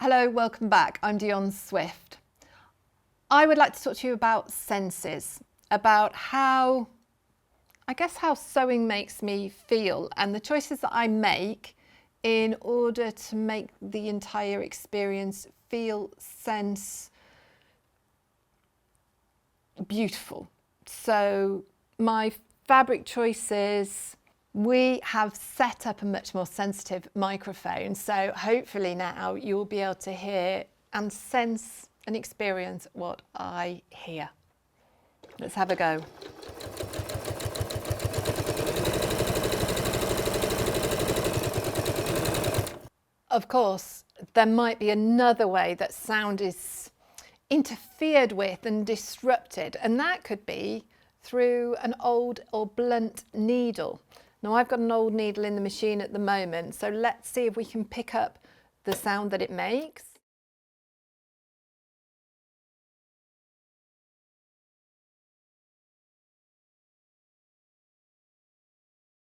Hello, welcome back. I'm Dionne Swift. I would like to talk to you about senses, about how sewing makes me feel and the choices that I make in order to make the entire experience feel, sense, beautiful. So my fabric choices, we have set up a much more sensitive microphone, so hopefully now you'll be able to hear and sense and experience what I hear. Let's have a go. Of course, there might be another way that sound is interfered with and disrupted, and that could be through an old or blunt needle. Now I've got an old needle in the machine at the moment, so let's see if we can pick up the sound that it makes.